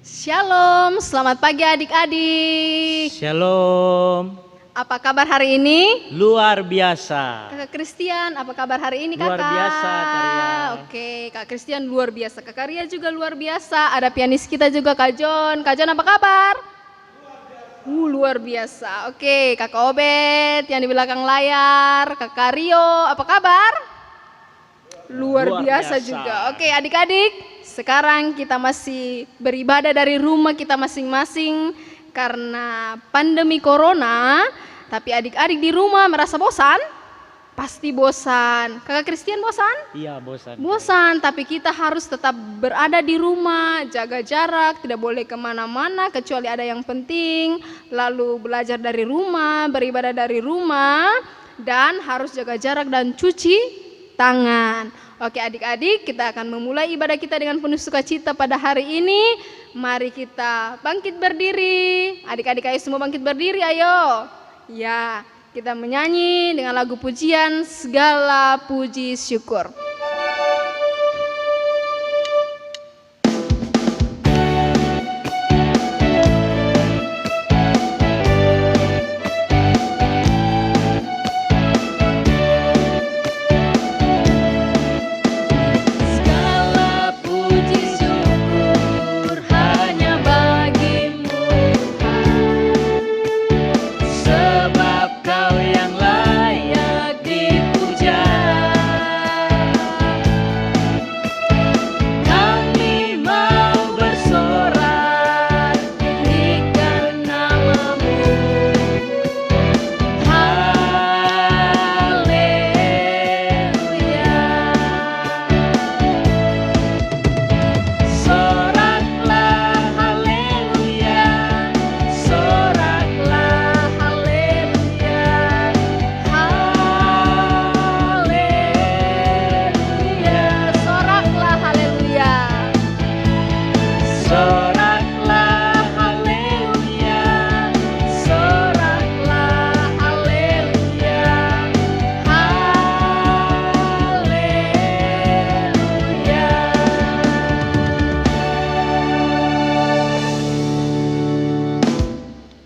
Shalom, selamat pagi adik-adik. Shalom, Apa kabar hari ini? luar biasa. Kakak Christian, apa kabar hari ini kakak? Luar biasa, Kak Ria. Oke, Kak Christian luar biasa. Kakak Ria juga luar biasa. Ada pianis kita juga Kak John. Kak John apa kabar? Luar biasa. Oke, Kakak Obed yang di belakang layar. Kakak Rio, apa kabar? Luar biasa juga. Oke, adik-adik, sekarang kita masih beribadah dari rumah kita masing-masing karena pandemi corona. Tapi adik-adik di rumah merasa bosan? Pasti bosan. Kakak Christian bosan? Iya, bosan. Bosan, tapi kita harus tetap berada di rumah, jaga jarak, tidak boleh kemana-mana kecuali ada yang penting. Lalu belajar dari rumah, beribadah dari rumah, dan harus jaga jarak dan cuci tangan. Oke adik-adik, kita akan memulai ibadah kita dengan penuh sukacita pada hari ini. Mari kita bangkit berdiri. Adik-adik ayo semua bangkit berdiri, ayo. Ya, kita menyanyi dengan lagu pujian segala puji syukur.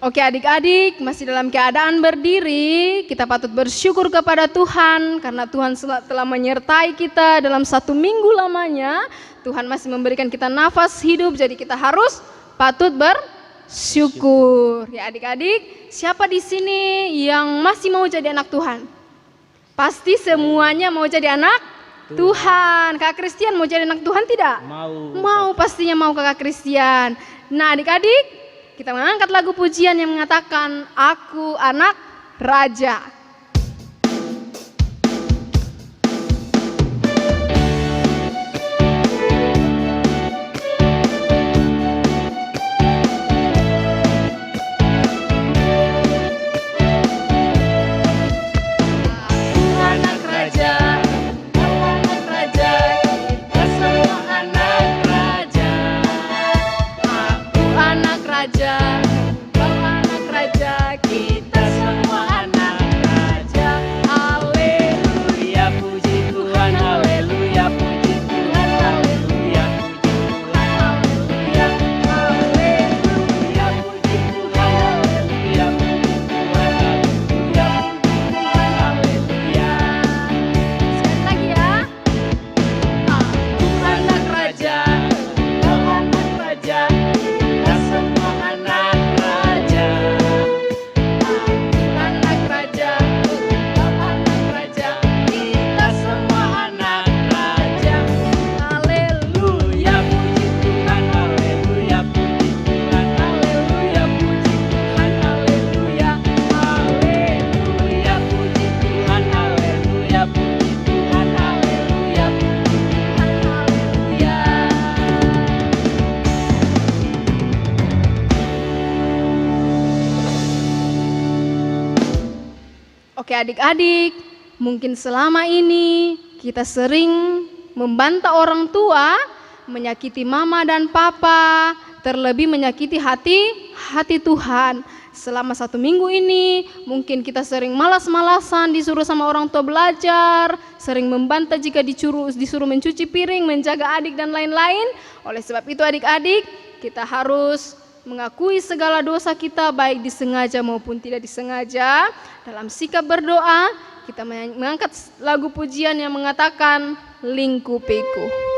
Oke adik-adik, masih dalam keadaan berdiri, kita patut bersyukur kepada Tuhan karena Tuhan telah menyertai kita dalam 1 minggu lamanya. Tuhan masih memberikan kita nafas hidup, jadi kita harus patut bersyukur. Ya adik-adik, siapa di sini yang masih mau jadi anak Tuhan? Pasti semuanya mau jadi anak Tuhan. Kak Christian mau jadi anak Tuhan tidak? Mau, pastinya mau Kakak Christian. Nah adik-adik, kita mengangkat lagu pujian yang mengatakan Aku Anak Raja. Oke adik-adik, mungkin selama ini kita sering membantah orang tua, menyakiti mama dan papa, terlebih menyakiti hati Tuhan. selama 1 minggu ini. Mungkin kita sering malas-malasan, disuruh sama orang tua belajar, sering membantah jika disuruh mencuci piring, menjaga adik dan lain-lain. Oleh sebab itu adik-adik, kita harus mengakui segala dosa kita, baik disengaja maupun tidak disengaja. Dalam sikap berdoa, kita mengangkat lagu pujian yang mengatakan Lingkupiku.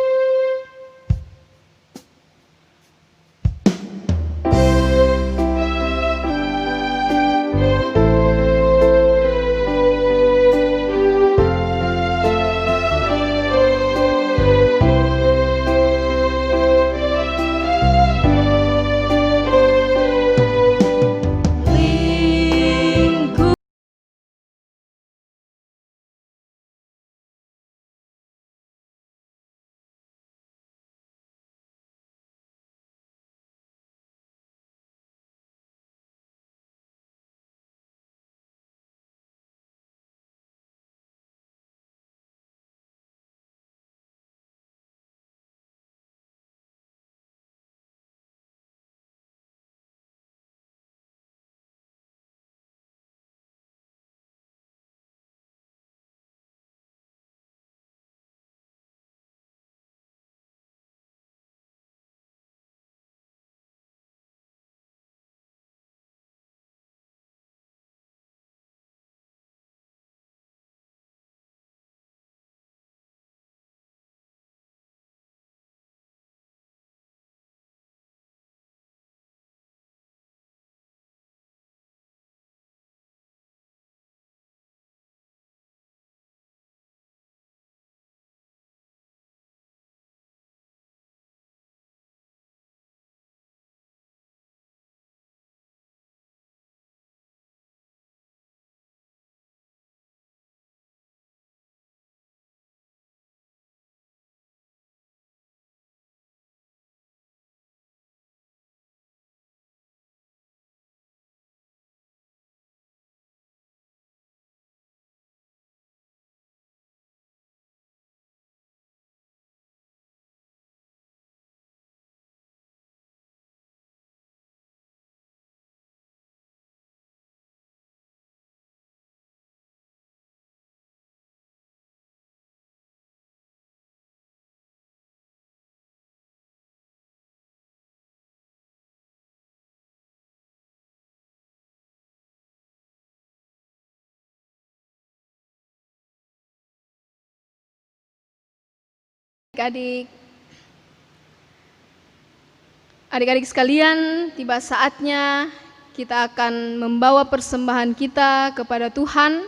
Adik-adik sekalian, tiba saatnya kita akan membawa persembahan kita kepada Tuhan.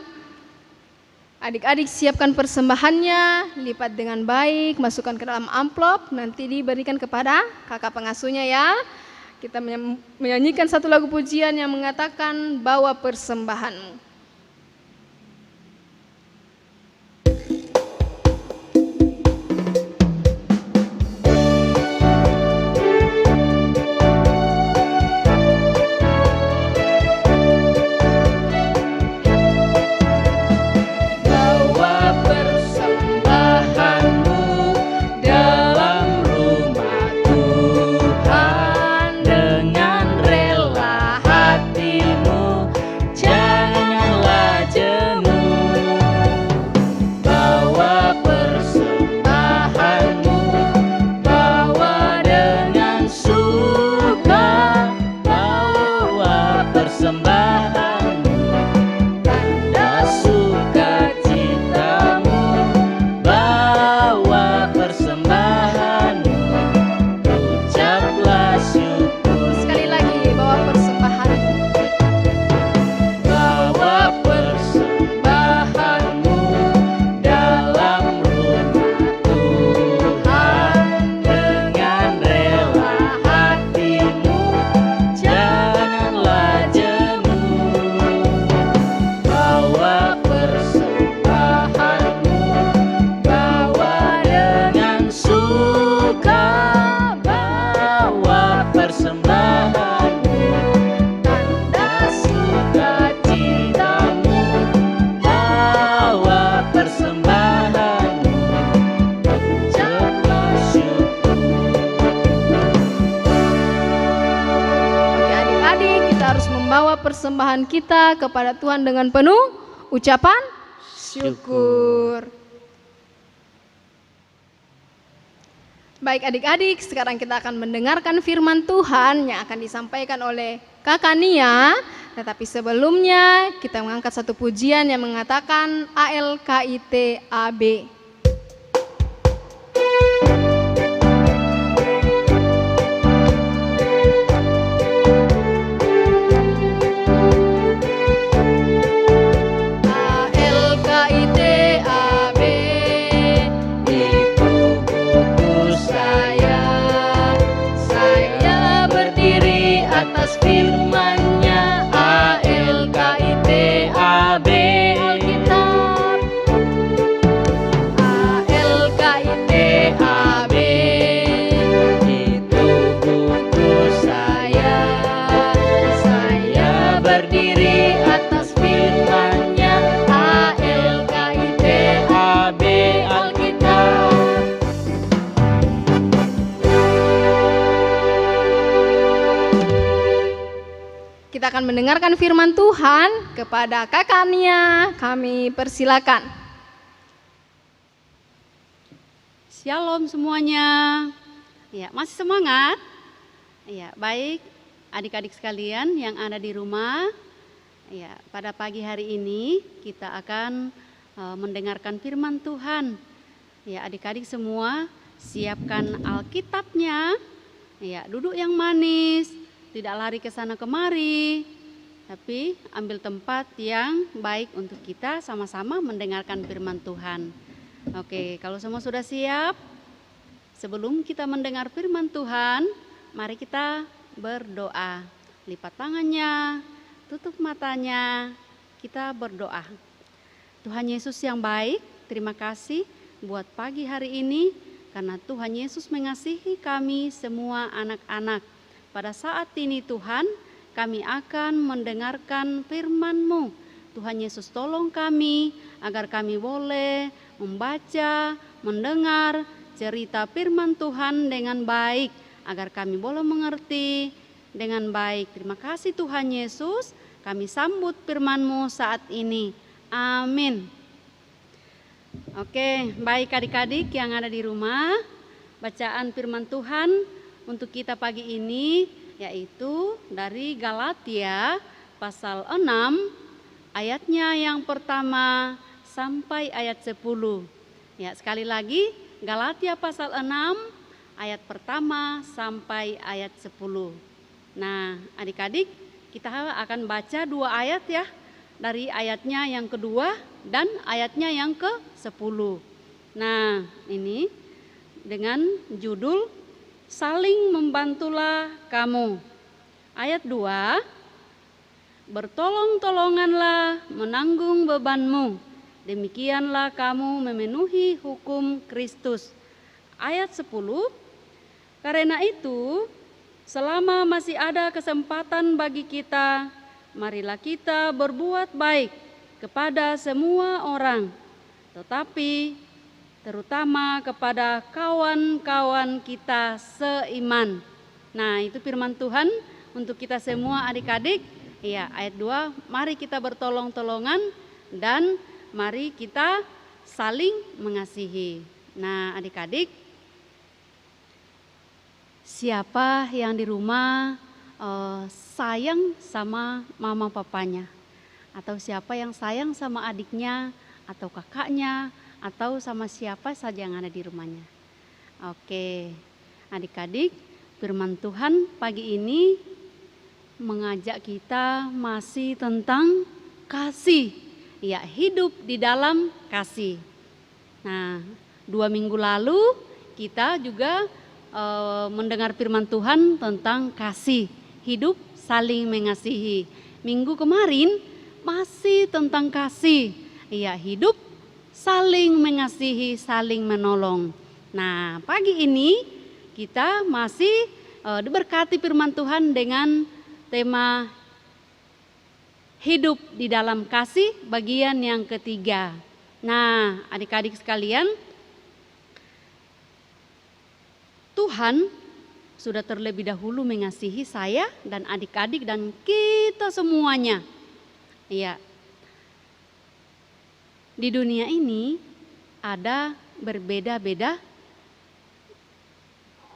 Adik-adik siapkan persembahannya, lipat dengan baik, masukkan ke dalam amplop, nanti diberikan kepada kakak pengasuhnya ya. Kita menyanyikan satu lagu pujian yang mengatakan bawa persembahanmu. Dengan rela hatimu, jangan membawa persembahan kita kepada Tuhan dengan penuh ucapan syukur. Baik adik-adik, sekarang kita akan mendengarkan firman Tuhan yang akan disampaikan oleh Kakak Nia. Tetapi sebelumnya kita mengangkat satu pujian yang mengatakan ALKITAB. Firman-Nya ALKITAB. Alkitab ALKITAB Itu buku saya berdiri atas firman-Nya ALKITAB Alkitab. Kita akan mendengarkan firman Tuhan kepada Kakak Nia. Kami persilakan. Shalom semuanya. Ya, masih semangat? Ya, baik adik-adik sekalian yang ada di rumah. Ya, pada pagi hari ini kita akan mendengarkan firman Tuhan. Ya, adik-adik semua siapkan Alkitabnya. Ya, duduk yang manis. Tidak lari ke sana kemari, tapi ambil tempat yang baik untuk kita sama-sama mendengarkan firman Tuhan. Oke, kalau semua sudah siap, sebelum kita mendengar firman Tuhan, mari kita berdoa. Lipat tangannya, tutup matanya, kita berdoa. Tuhan Yesus yang baik, terima kasih buat pagi hari ini, karena Tuhan Yesus mengasihi kami semua anak-anak. Pada saat ini Tuhan, kami akan mendengarkan firman-Mu. Tuhan Yesus tolong kami agar kami boleh membaca, mendengar cerita firman Tuhan dengan baik, agar kami boleh mengerti dengan baik. Terima kasih Tuhan Yesus, kami sambut firman-Mu saat ini. Amin. Oke, baik adik-adik yang ada di rumah, bacaan firman Tuhan untuk kita pagi ini yaitu dari Galatia pasal 6 ayatnya yang pertama sampai ayat 10. Ya, sekali lagi Galatia pasal 6 ayat pertama sampai ayat 10. Nah, adik-adik, kita akan baca 2 ayat ya, dari ayatnya yang kedua dan ayatnya yang ke-10. Nah, ini dengan judul Saling membantulah kamu. Ayat 2, bertolong-tolonganlah menanggung bebanmu, demikianlah kamu memenuhi hukum Kristus. Ayat 10, karena itu selama masih ada kesempatan bagi kita, marilah kita berbuat baik kepada semua orang, tetapi terutama kepada kawan-kawan kita seiman. Nah, itu firman Tuhan untuk kita semua adik-adik. Ya, ayat 2, mari kita bertolong-tolongan dan mari kita saling mengasihi. Nah, adik-adik, siapa yang di rumah sayang sama mama papanya? Atau siapa yang sayang sama adiknya atau kakaknya? Atau sama siapa saja yang ada di rumahnya. Oke, adik-adik, firman Tuhan pagi ini mengajak kita masih tentang kasih. Ya, hidup di dalam kasih. Nah, 2 minggu lalu kita juga mendengar firman Tuhan tentang kasih, hidup saling mengasihi. Minggu kemarin masih tentang kasih. Ya, hidup saling mengasihi, saling menolong. Nah, pagi ini kita masih diberkati firman Tuhan dengan tema hidup di dalam kasih bagian yang ketiga. Nah, adik-adik sekalian, Tuhan sudah terlebih dahulu mengasihi saya dan adik-adik dan kita semuanya. Ya, di dunia ini ada berbeda-beda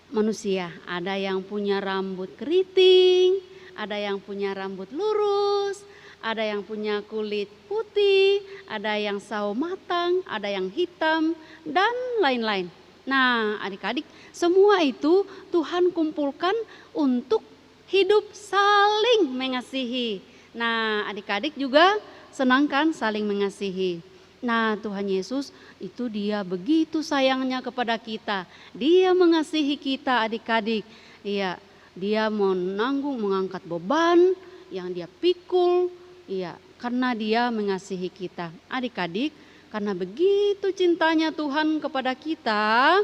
manusia. Ada yang punya rambut keriting, ada yang punya rambut lurus, ada yang punya kulit putih, ada yang sawo matang, ada yang hitam, dan lain-lain. Nah, adik-adik, semua itu Tuhan kumpulkan untuk hidup saling mengasihi. Nah, adik-adik juga senangkan saling mengasihi. Nah, Tuhan Yesus itu dia begitu sayangnya kepada kita. Dia mengasihi kita, adik-adik. Iya, dia mengangkat beban yang dia pikul. Iya, karena dia mengasihi kita. Adik-adik, karena begitu cintanya Tuhan kepada kita,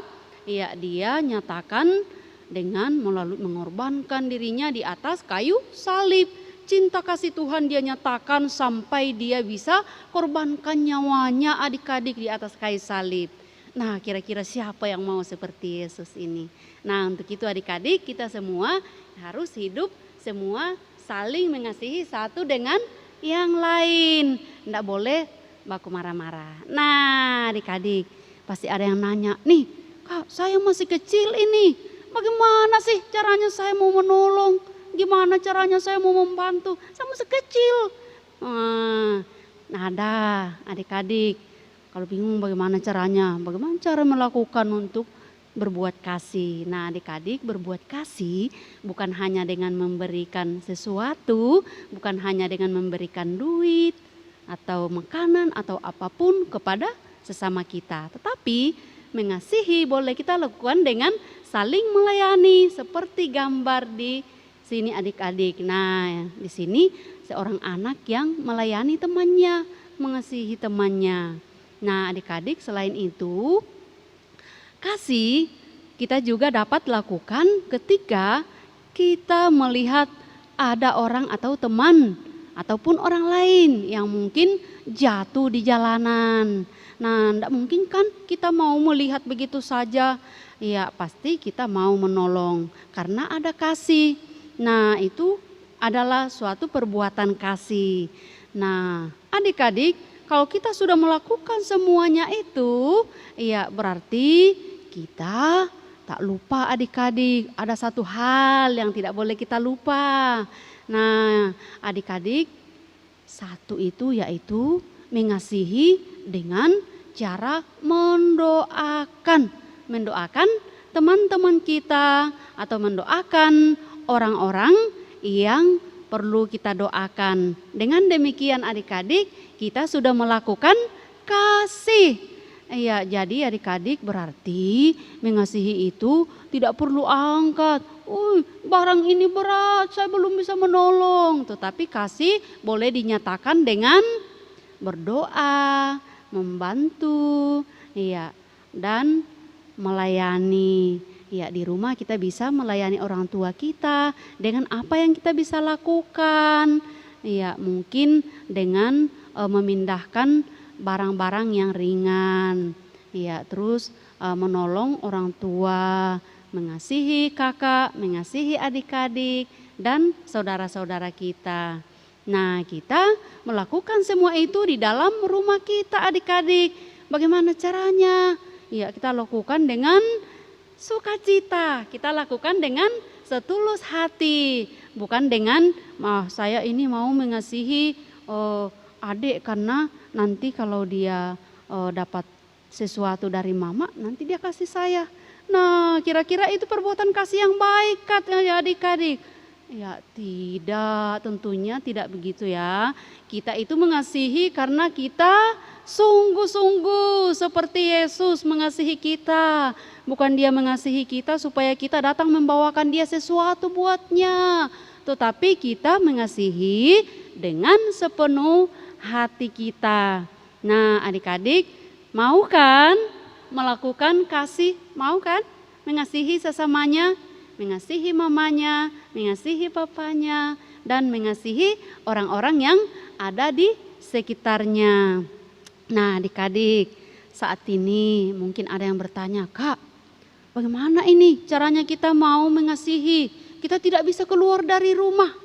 iya, dia nyatakan dengan melalui mengorbankan dirinya di atas kayu salib. Cinta kasih Tuhan dia nyatakan sampai dia bisa korbankan nyawanya, adik-adik, di atas kayu salib. Nah, kira-kira siapa yang mau seperti Yesus ini? Nah, untuk itu adik-adik, kita semua harus hidup semua saling mengasihi satu dengan yang lain. Tidak boleh baku marah-marah. Nah, adik-adik, pasti ada yang nanya, nih Kak, saya masih kecil ini, bagaimana sih caranya saya mau menolong? Gimana caranya saya mau membantu? Saya masih kecil. Nah, ada adik-adik, kalau bingung bagaimana caranya, bagaimana cara melakukan untuk berbuat kasih. Nah, adik-adik, berbuat kasih bukan hanya dengan memberikan sesuatu, bukan hanya dengan memberikan duit atau makanan atau apapun kepada sesama kita, tetapi mengasihi boleh kita lakukan dengan saling melayani seperti gambar di sini adik-adik. Nah, di sini seorang anak yang melayani temannya, mengasihi temannya. Nah, adik-adik, selain itu, kasih kita juga dapat lakukan ketika kita melihat ada orang atau teman ataupun orang lain yang mungkin jatuh di jalanan. Nah, tidak mungkin kan kita mau melihat begitu saja. Ya, pasti kita mau menolong karena ada kasih. Nah, itu adalah suatu perbuatan kasih. Nah, adik-adik, kalau kita sudah melakukan semuanya itu, ya berarti kita tak lupa adik-adik. Ada satu hal yang tidak boleh kita lupa. Nah, adik-adik, satu itu yaitu mengasihi dengan cara mendoakan. Mendoakan teman-teman kita atau mendoakan orang-orang yang perlu kita doakan. Dengan demikian adik-adik, kita sudah melakukan kasih. Ya, jadi adik-adik berarti mengasihi itu tidak perlu angkat. Barang ini berat, saya belum bisa menolong. Tetapi kasih boleh dinyatakan dengan berdoa, membantu, ya, dan melayani. Ya, di rumah kita bisa melayani orang tua kita dengan apa yang kita bisa lakukan. Ya, mungkin dengan memindahkan barang-barang yang ringan. Ya, terus menolong orang tua, mengasihi kakak, mengasihi adik-adik dan saudara-saudara kita. Nah, kita melakukan semua itu di dalam rumah kita, adik-adik. Bagaimana caranya? Ya, kita lakukan dengan sukacita, kita lakukan dengan setulus hati, bukan dengan saya ini mau mengasihi adik karena nanti kalau dia dapat sesuatu dari mama nanti dia kasih saya. Nah, kira-kira itu perbuatan kasih yang baik ya adik-adik? Ya tidak, tentunya tidak begitu ya. Kita itu mengasihi karena kita sungguh-sungguh seperti Yesus mengasihi kita. Bukan dia mengasihi kita supaya kita datang membawakan dia sesuatu buatnya. Tetapi kita mengasihi dengan sepenuh hati kita. Nah, adik-adik, mau kan melakukan kasih? Mau kan mengasihi sesamanya? Mengasihi mamanya, mengasihi papanya, dan mengasihi orang-orang yang ada di sekitarnya. Nah, adik-adik, saat ini mungkin ada yang bertanya, Kak, bagaimana ini caranya kita mau mengasihi? Kita tidak bisa keluar dari rumah.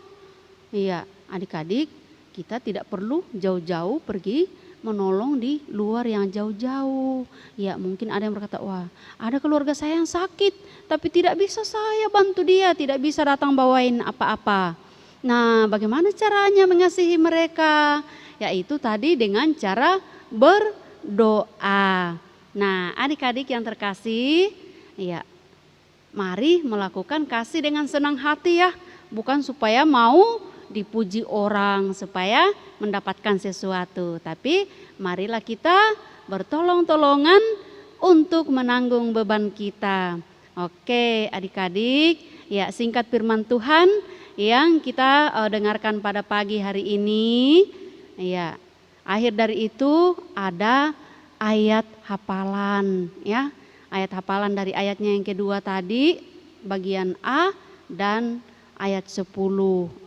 Iya, adik-adik, kita tidak perlu jauh-jauh pergi menolong di luar yang jauh-jauh. Ya, mungkin ada yang berkata, wah, ada keluarga saya yang sakit, tapi tidak bisa saya bantu dia, tidak bisa datang bawain apa-apa. Nah, bagaimana caranya mengasihi mereka? Yaitu tadi dengan cara berdoa. Nah, adik-adik yang terkasih, ya, mari melakukan kasih dengan senang hati ya, bukan supaya mau dipuji orang, supaya mendapatkan sesuatu, tapi marilah kita bertolong-tolongan untuk menanggung beban kita. Oke, adik-adik, ya, singkat firman Tuhan yang kita dengarkan pada pagi hari ini. Ya, akhir dari itu ada ayat hafalan, ya. Ayat hafalan dari ayatnya yang kedua tadi, bagian A, dan ayat 10.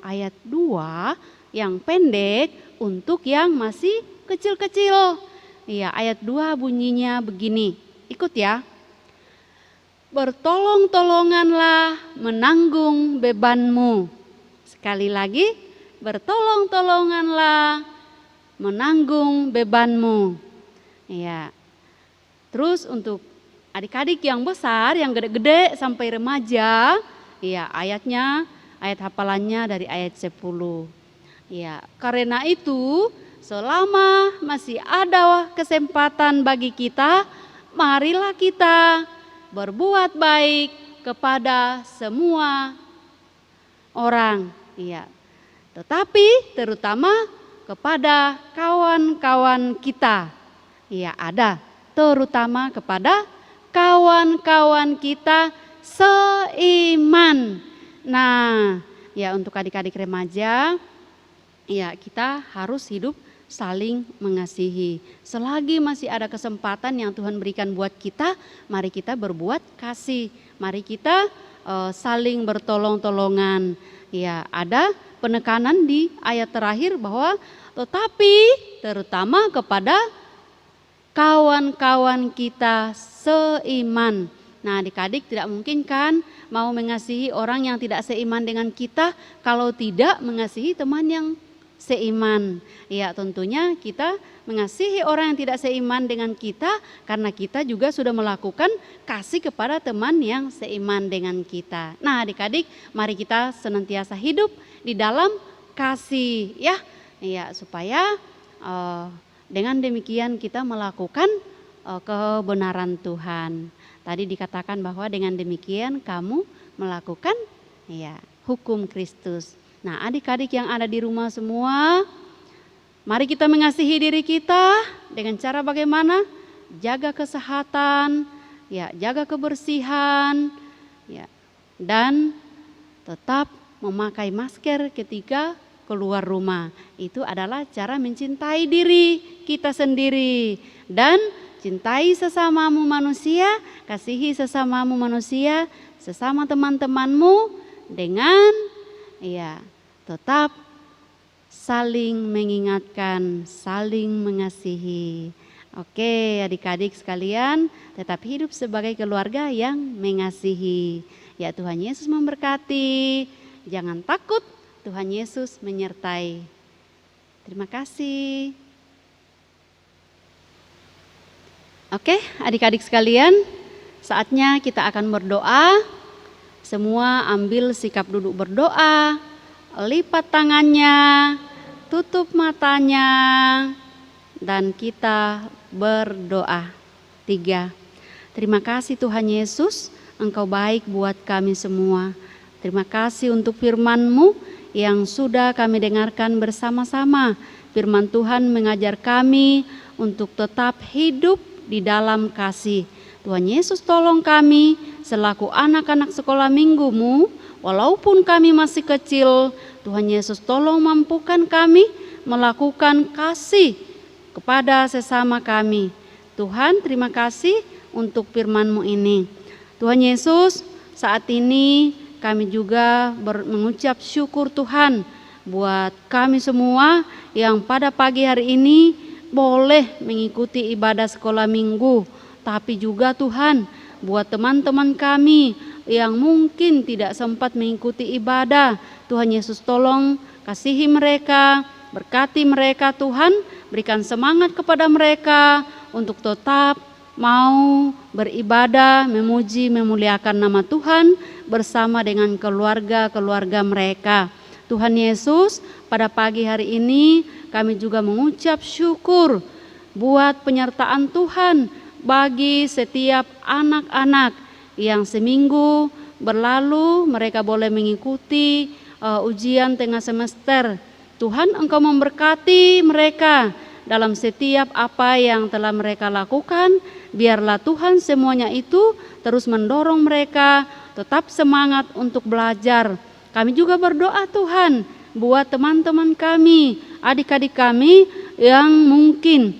Ayat 2 yang pendek untuk yang masih kecil-kecil. Iya, ayat 2 bunyinya begini. Ikut ya. Bertolong-tolonganlah menanggung bebanmu. Sekali lagi, bertolong-tolonganlah menanggung bebanmu. Iya. Terus untuk adik-adik yang besar, yang gede-gede sampai remaja, ya, ayat hafalannya dari ayat 10. Ya, karena itu selama masih ada kesempatan bagi kita, marilah kita berbuat baik kepada semua orang. Ya. Tetapi terutama kepada kawan-kawan kita. Ya, ada terutama kepada kawan-kawan kita seiman. Nah, ya, untuk adik-adik remaja, ya, kita harus hidup saling mengasihi. Selagi masih ada kesempatan yang Tuhan berikan buat kita, mari kita berbuat kasih. Mari kita saling bertolong-tolongan. Ya, ada penekanan di ayat terakhir bahwa tetapi terutama kepada kawan-kawan kita seiman. Nah, adik-adik, tidak mungkin kan mau mengasihi orang yang tidak seiman dengan kita kalau tidak mengasihi teman yang seiman. Ya, tentunya kita mengasihi orang yang tidak seiman dengan kita karena kita juga sudah melakukan kasih kepada teman yang seiman dengan kita. Nah, adik-adik, mari kita senantiasa hidup di dalam kasih, ya. Ya, supaya dengan demikian kita melakukan kebenaran Tuhan. Tadi dikatakan bahwa dengan demikian kamu melakukan, ya, hukum Kristus. Nah, adik-adik yang ada di rumah semua, mari kita mengasihi diri kita dengan cara bagaimana? Jaga kesehatan, ya, jaga kebersihan, ya, dan tetap memakai masker ketika keluar rumah. Itu adalah cara mencintai diri kita sendiri. Dan cintai sesamamu manusia, kasihi sesamamu manusia, sesama teman-temanmu dengan, ya, tetap saling mengingatkan, saling mengasihi. Oke, adik-adik sekalian, tetap hidup sebagai keluarga yang mengasihi. Ya, Tuhan Yesus memberkati. Jangan takut, Tuhan Yesus menyertai. Terima kasih. Oke, adik-adik sekalian, saatnya kita akan berdoa. Semua ambil sikap duduk berdoa, lipat tangannya, tutup matanya, dan kita berdoa. 3. Terima kasih Tuhan Yesus, Engkau baik buat kami semua. Terima kasih untuk firman-Mu yang sudah kami dengarkan bersama-sama. Firman Tuhan mengajar kami untuk tetap hidup di dalam kasih. Tuhan Yesus, tolong kami selaku anak-anak sekolah minggu-Mu, walaupun kami masih kecil, Tuhan Yesus tolong mampukan kami melakukan kasih kepada sesama kami. Tuhan, terima kasih untuk firman-Mu ini. Tuhan Yesus, saat ini kami juga mengucap syukur Tuhan buat kami semua yang pada pagi hari ini boleh mengikuti ibadah sekolah minggu. Tapi juga Tuhan, buat teman-teman kami yang mungkin tidak sempat mengikuti ibadah. Tuhan Yesus tolong kasihi mereka, berkati mereka Tuhan, berikan semangat kepada mereka untuk tetap mau beribadah, memuji, memuliakan nama Tuhan bersama dengan keluarga-keluarga mereka. Tuhan Yesus, pada pagi hari ini kami juga mengucap syukur buat penyertaan Tuhan bagi setiap anak-anak yang seminggu berlalu mereka boleh mengikuti ujian tengah semester. Tuhan, Engkau memberkati mereka dalam setiap apa yang telah mereka lakukan. Biarlah Tuhan semuanya itu terus mendorong mereka tetap semangat untuk belajar. Kami juga berdoa Tuhan buat teman-teman kami, adik-adik kami yang mungkin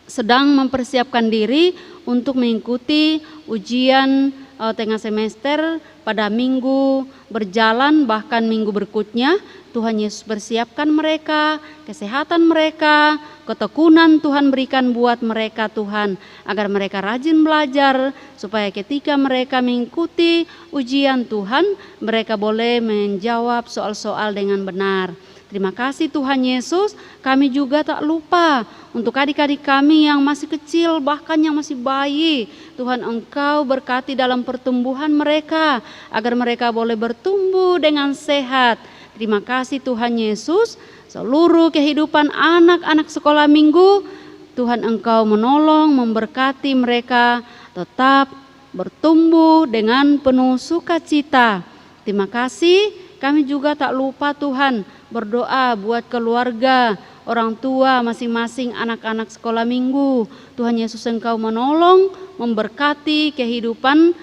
sedang mempersiapkan diri untuk mengikuti ujian tengah semester pada minggu berjalan bahkan minggu berikutnya. Tuhan Yesus persiapkan mereka, kesehatan mereka, ketekunan Tuhan berikan buat mereka Tuhan, agar mereka rajin belajar supaya ketika mereka mengikuti ujian Tuhan, mereka boleh menjawab soal-soal dengan benar. Terima kasih Tuhan Yesus. Kami juga tak lupa untuk adik-adik kami yang masih kecil, bahkan yang masih bayi. Tuhan, Engkau berkati dalam pertumbuhan mereka, agar mereka boleh bertumbuh dengan sehat. Terima kasih Tuhan Yesus. Seluruh kehidupan anak-anak sekolah minggu, Tuhan Engkau menolong, memberkati mereka tetap bertumbuh dengan penuh sukacita. Terima kasih. Kami juga tak lupa Tuhan berdoa buat keluarga, orang tua masing-masing anak-anak sekolah minggu. Tuhan Yesus Engkau menolong, memberkati kehidupan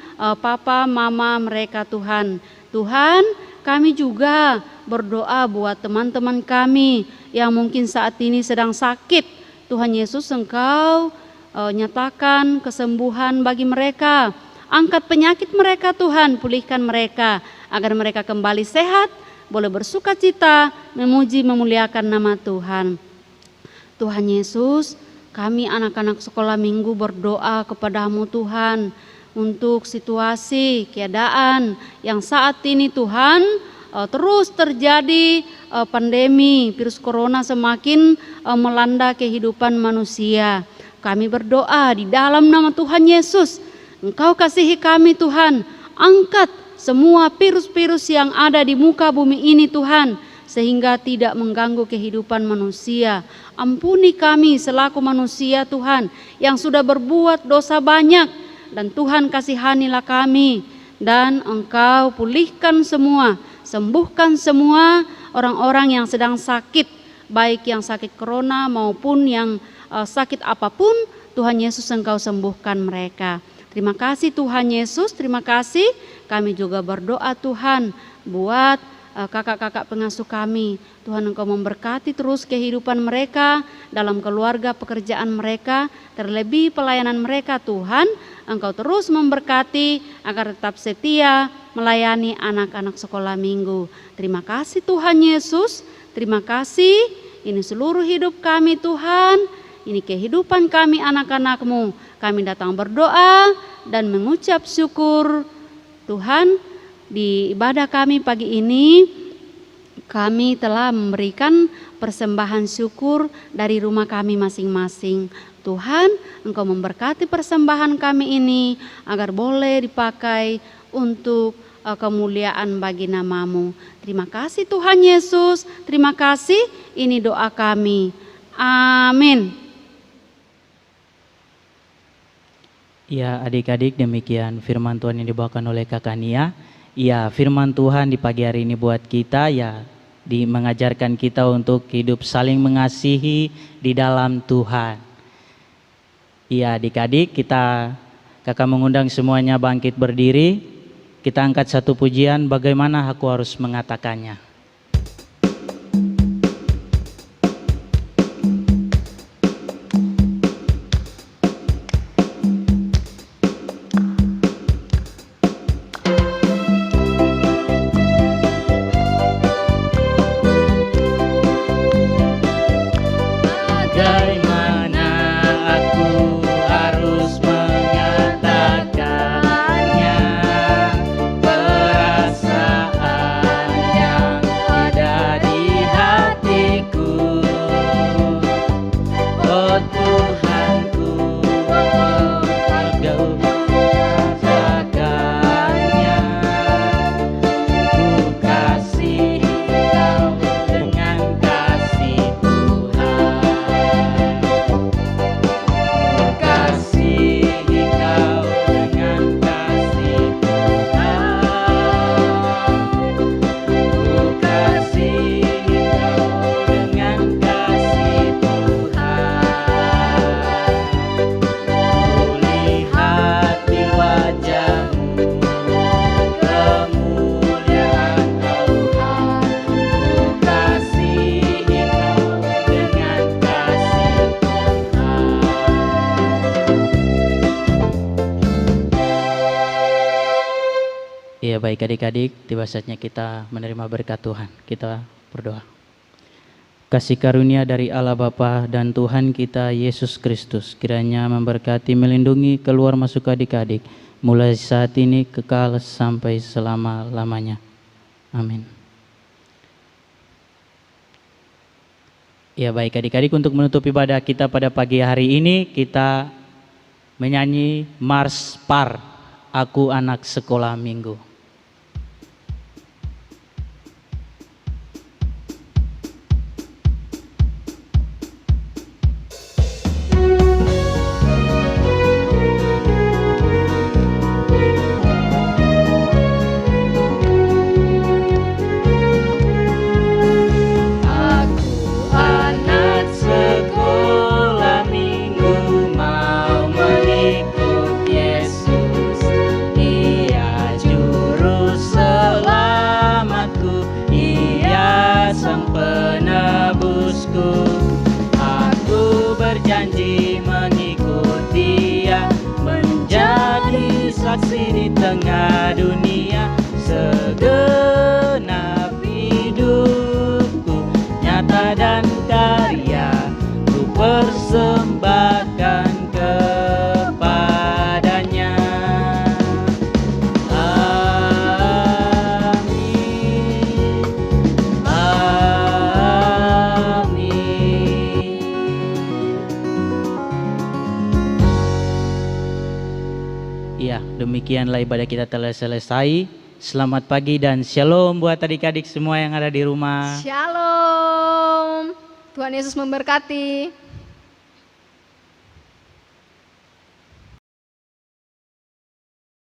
papa mama mereka Tuhan. Tuhan, kami juga berdoa buat teman-teman kami yang mungkin saat ini sedang sakit. Tuhan Yesus Engkau nyatakan kesembuhan bagi mereka. Angkat penyakit mereka Tuhan, pulihkan mereka agar mereka kembali sehat, boleh bersukacita, memuji, memuliakan nama Tuhan. Tuhan Yesus, kami anak-anak sekolah minggu berdoa kepadamu Tuhan untuk situasi, keadaan yang saat ini Tuhan terus terjadi pandemi virus corona semakin melanda kehidupan manusia. Kami berdoa di dalam nama Tuhan Yesus, Engkau kasihi kami Tuhan, angkat semua virus-virus yang ada di muka bumi ini Tuhan, sehingga tidak mengganggu kehidupan manusia. Ampuni kami selaku manusia Tuhan yang sudah berbuat dosa banyak, dan Tuhan kasihanilah kami, dan Engkau pulihkan semua, sembuhkan semua orang-orang yang sedang sakit, baik yang sakit corona maupun yang sakit apapun. Tuhan Yesus Engkau sembuhkan mereka. Terima kasih Tuhan Yesus, terima kasih. Kami juga berdoa Tuhan buat kakak-kakak pengasuh kami. Tuhan Engkau memberkati terus kehidupan mereka, dalam keluarga, pekerjaan mereka, terlebih pelayanan mereka Tuhan. Engkau terus memberkati agar tetap setia melayani anak-anak sekolah minggu. Terima kasih Tuhan Yesus, terima kasih. Ini seluruh hidup kami Tuhan, ini kehidupan kami anak-anak-Mu. Kami datang berdoa dan mengucap syukur Tuhan. Di ibadah kami pagi ini, kami telah memberikan persembahan syukur dari rumah kami masing-masing. Tuhan, Engkau memberkati persembahan kami ini agar boleh dipakai untuk kemuliaan bagi nama-Mu. Terima kasih Tuhan Yesus, terima kasih. Ini doa kami. Amin. Ya, adik-adik, demikian firman Tuhan yang dibawakan oleh Kakak Nia. Ya, firman Tuhan di pagi hari ini buat kita ya mengajarkan kita untuk hidup saling mengasihi di dalam Tuhan. Ya, adik-adik, Kakak mengundang semuanya bangkit berdiri. Kita angkat satu pujian, bagaimana aku harus mengatakannya. Bagaimana aku harus mengatakan baik adik-adik, tiba saatnya kita menerima berkat Tuhan. Kita berdoa. Kasih karunia dari Allah Bapa dan Tuhan kita Yesus Kristus kiranya memberkati, melindungi, keluar masuk adik-adik mulai saat ini kekal sampai selama-lamanya. Amin. Ya baik adik-adik, untuk menutup ibadah kita pada pagi hari ini kita menyanyi Mars Par, Aku Anak Sekolah Minggu. Aku berjanji mengikut Dia, menjadi saksi di tengah dunia. Segenap hidupku, nyata dan karya, ku persembahkan kepadanya. Amin. Ya, demikianlah ibadah kita telah selesai. Selamat pagi dan shalom buat adik-adik semua yang ada di rumah. Shalom. Tuhan Yesus memberkati.